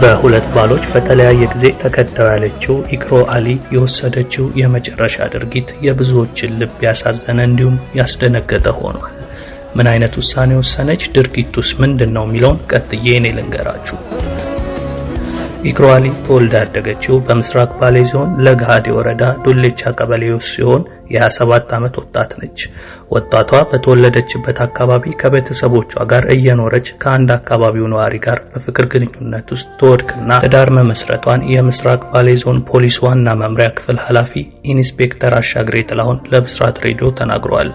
በሁለት ባሎች በተለያየ ጊዜ ተከታዩ ያለችው ኢክሮ አሊ የወሰደችው የመጨረሻ ድርጊት የብዙዎችን ልብ ያሳዘነ እንዲሁም ያስደነገጠ ሆኗል። ምን አይነት ውሳኔ ወሰነች? ድርጊቱስ ምንድነው የሚለውን ቀጥዬ እኔ ልንገራችሁ። ኢክሮ አሊ ተወልዳ ያደገችው በምስራቅ ባሌ ዞን ለገሃዴ ወረዳ ዱሌቻ ቀበሌ ውስጥ ሲሆን የ27 ዓመት ወጣት ነች። ወጣቷ በተወለደችበት አካባቢ ከቤተሰቦቿ ጋር እየኖረች ከአንድ አካባቢው ነዋሪ ጋር በፍቅር ግንኙነት ውስጥ ተወድቅና ትዳር መመስረቷን የምስራቅ ባሌ ዞን ፖሊስ ዋና መምሪያ ክፍል ኃላፊ ኢንስፔክተር አሻግሬ ጥላሁን ለብስራት ሬዲዮ ተናግረዋል።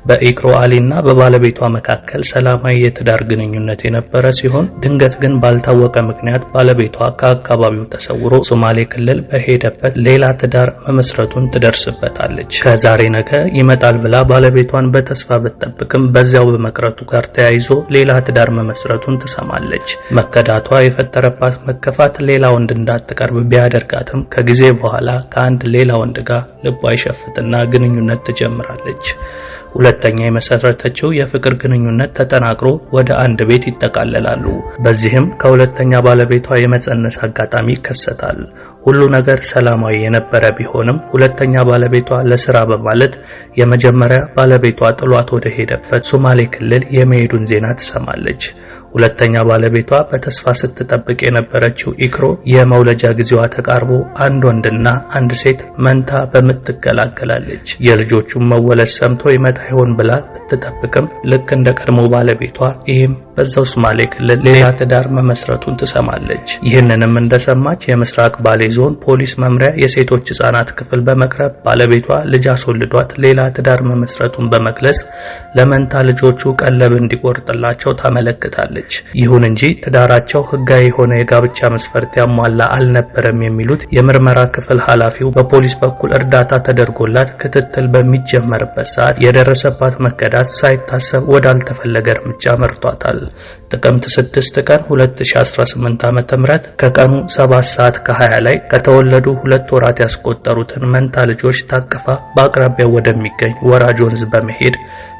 በኢክሮ አሊና በባለቤቷ መካከል ሰላማዊ የትዳር ግንኙነት የነበረ ሲሆን ድንገት ግን ባልታወቀ ምክንያት ባለቤቷ ከአካባቢው ተሰውሮ ሶማሌ ክልል በሄደበት ሌላ ትዳር መመስረቱን ትደርስበታለች። ከዛሬ ነገ ይመጣል ብላ ባለቤቷን በተስፋ ብትጠብቅም በዚያው በመቅረቱ ጋር ተያይዞ ሌላ ትዳር መመስረቱን ትሰማለች። መከዳቷ የፈጠረባት መከፋት ሌላ ወንድ እንዳትቀርብ ቢያደርጋትም ከጊዜ በኋላ ከአንድ ሌላ ወንድ ጋር ልቧ ይሸፍትና ግንኙነት ትጀምራለች። ሁለተኛ የመሰረተችው የፍቅር ግንኙነት ተጠናክሮ ወደ አንድ ቤት ይጠቃለላሉ። በዚህም ከሁለተኛ ባለቤቷ የመጸነስ አጋጣሚ ይከሰታል። ሁሉ ነገር ሰላማዊ የነበረ ቢሆንም ሁለተኛ ባለቤቷ ለስራ በማለት የመጀመሪያ ባለቤቷ ጥሏት ወደ ሄደበት ሶማሌ ክልል የመሄዱን ዜና ትሰማለች። ሁለተኛ ባለቤቷ በተስፋ ስትጠብቅ የነበረችው ኢክሮ የመውለጃ ጊዜዋ ተቃርቦ አንድ ወንድና አንድ ሴት መንታ በመትገላገላለች። የልጆቹን መወለድ ሰምቶ ይመጣ ይሆን ብላ ብትጠብቅም ልክ እንደ ቀድሞ ባለቤቷ ይህም በዛው ሶማሌ ክልል ሌላ ትዳር መመስረቱን ትሰማለች። ይህንንም እንደሰማች የምስራቅ ባሌ ዞን ፖሊስ መምሪያ የሴቶች ህጻናት ክፍል በመቅረብ ባለቤቷ ልጅ አስወልዷት ሌላ ትዳር መመስረቱን በመግለጽ ለመንታ ልጆቹ ቀለብ እንዲቆርጥላቸው ታመለክታለች። ይሁን እንጂ ትዳራቸው ህጋዊ የሆነ የጋብቻ መስፈርት ያሟላ አልነበረም የሚሉት የምርመራ ክፍል ኃላፊው በፖሊስ በኩል እርዳታ ተደርጎላት ክትትል በሚጀመርበት ሰዓት የደረሰባት መከዳት ሳይታሰብ ወዳልተፈለገ እርምጃ መርቷታል። ጥቅምት 6 ቀን 2018 ዓ.ም ከቀኑ 7 ሰዓት ከ20 ላይ ከተወለዱ 2 ወራት ያስቆጠሩትን መንታ ልጆች ታቅፋ በአቅራቢያው ወደሚገኝ ወራጅ ወንዝ በመሄድ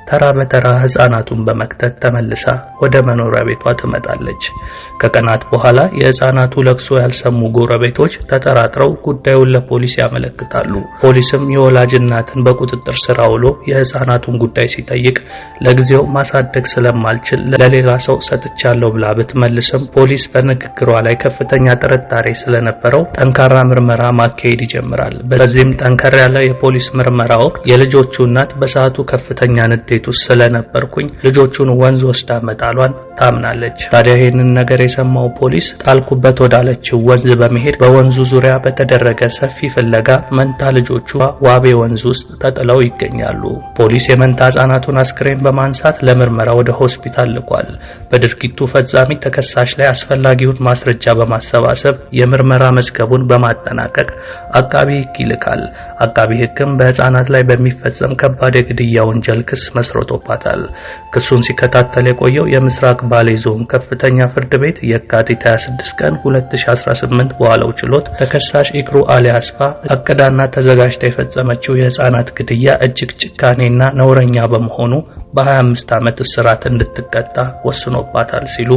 ተራ በተራ ህፃናቱን በመክተት ተመልሳ ወደ መኖሪያ ቤቷ ትመጣለች። ከቀናት በኋላ የህፃናቱ ለቅሶ ያልሰሙ ጎረቤቶች ተጠራጥረው ጉዳዩን ለፖሊስ ያመለክታሉ። ፖሊስም የወላጅ እናትን በቁጥጥር ስር አውሎ የህፃናቱን ጉዳይ ሲጠይቅ ለጊዜው ማሳደግ ስለማልችል ለሌላ ሰው ሰጥቻለሁ ብላ ብትመልስም ፖሊስ በንግግሯ ላይ ከፍተኛ ጥርጣሬ ስለነበረው ጠንካራ ምርመራ ማካሄድ ይጀምራል። በዚህም ጠንከር ያለ የፖሊስ ምርመራ ወቅት የልጆቹ እናት በሰዓቱ ከፍተኛ ንዴት ውስጥ ስለነበርኩኝ ልጆቹን ወንዝ ወስዳ መጣሏን ታምናለች። ታዲያ ይህንን ነገር የሰማው ፖሊስ ጣልኩበት ወዳለችው ወንዝ በመሄድ በወንዙ ዙሪያ በተደረገ ሰፊ ፍለጋ መንታ ልጆቹ ዋቤ ወንዝ ውስጥ ተጥለው ይገኛሉ። ፖሊስ የመንታ ህጻናቱን አስክሬን በማንሳት ለምርመራ ወደ ሆስፒታል ልኳል። በድርጊቱ ፈጻሚ ተከሳሽ ላይ አስፈላጊውን ማስረጃ በማሰባሰብ የምርመራ መዝገቡን በማጠናቀቅ አቃቢ ህግ ይልካል። አቃቢ ህግም በህፃናት ላይ በሚፈጸም ከባድ የግድያ ወንጀል ክስ መስርቶባታል። ክሱን ሲከታተል የቆየው የምስራቅ ባሌ ዞን ከፍተኛ ፍርድ ቤት የካቲት 26 ቀን 2018 በዋለው ችሎት ተከሳሽ ኢክሮ አሊ አስፋ አቅዳና ተዘጋጅታ የፈጸመችው የህፃናት ግድያ እጅግ ጭካኔና ነውረኛ በመሆኑ በ25 ዓመት እስራት እንድትቀጣ ወስኖባታል ሲሉ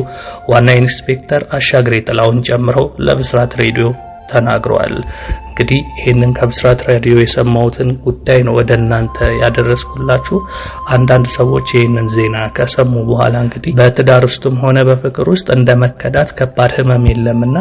ዋና ኢንስፔክተር አሻግሬ ጥላሁን ጨምሮ ለብስራት ሬዲዮ ተናግረዋል። እንግዲህ ይሄንን ከብስራት ሬዲዮ የሰማሁትን ጉዳይ ነው ወደ እናንተ ያደረስኩላችሁ። አንዳንድ ሰዎች ይሄንን ዜና ከሰሙ በኋላ እንግዲህ በትዳር ውስጥም ሆነ በፍቅር ውስጥ እንደመከዳት ከባድ ህመም የለምና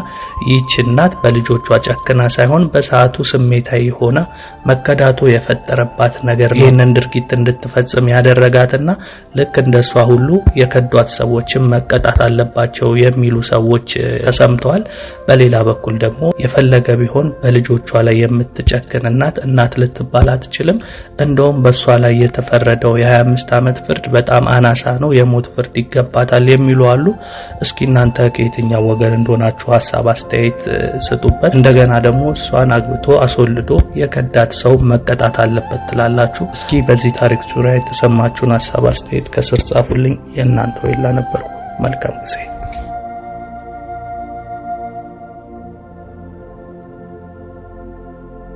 ይህች እናት በልጆቿ ጨክና ሳይሆን በሰዓቱ ስሜታዊ ሆና መከዳቱ የፈጠረባት ነገር ይሄንን ድርጊት እንድትፈጽም ያደረጋትና ልክ እንደሷ ሁሉ የከዷት ሰዎችም መቀጣት አለባቸው የሚሉ ሰዎች ተሰምተዋል። በሌላ በኩል ደግሞ የፈለገ ቢሆን በልጆቿ ላይ የምትጨክን እናት ልትባል አትችልም። እንደውም በሷ ላይ የተፈረደው የ25 ዓመት ፍርድ በጣም አናሳ ነው፣ የሞት ፍርድ ይገባታል የሚሉ አሉ። እስኪ እናንተ ከየትኛው ወገን እንደሆናችሁ ሐሳብ አስተያየት ስጡበት። እንደገና ደግሞ እሷን አግብቶ አስወልዶ የከዳት ሰው መቀጣት አለበት ትላላችሁ? እስኪ በዚህ ታሪክ ዙሪያ የተሰማችሁን ሐሳብ አስተያየት ከስር ጻፉልኝ። የእናንተው ይላ ነበርኩ። መልካም ጊዜ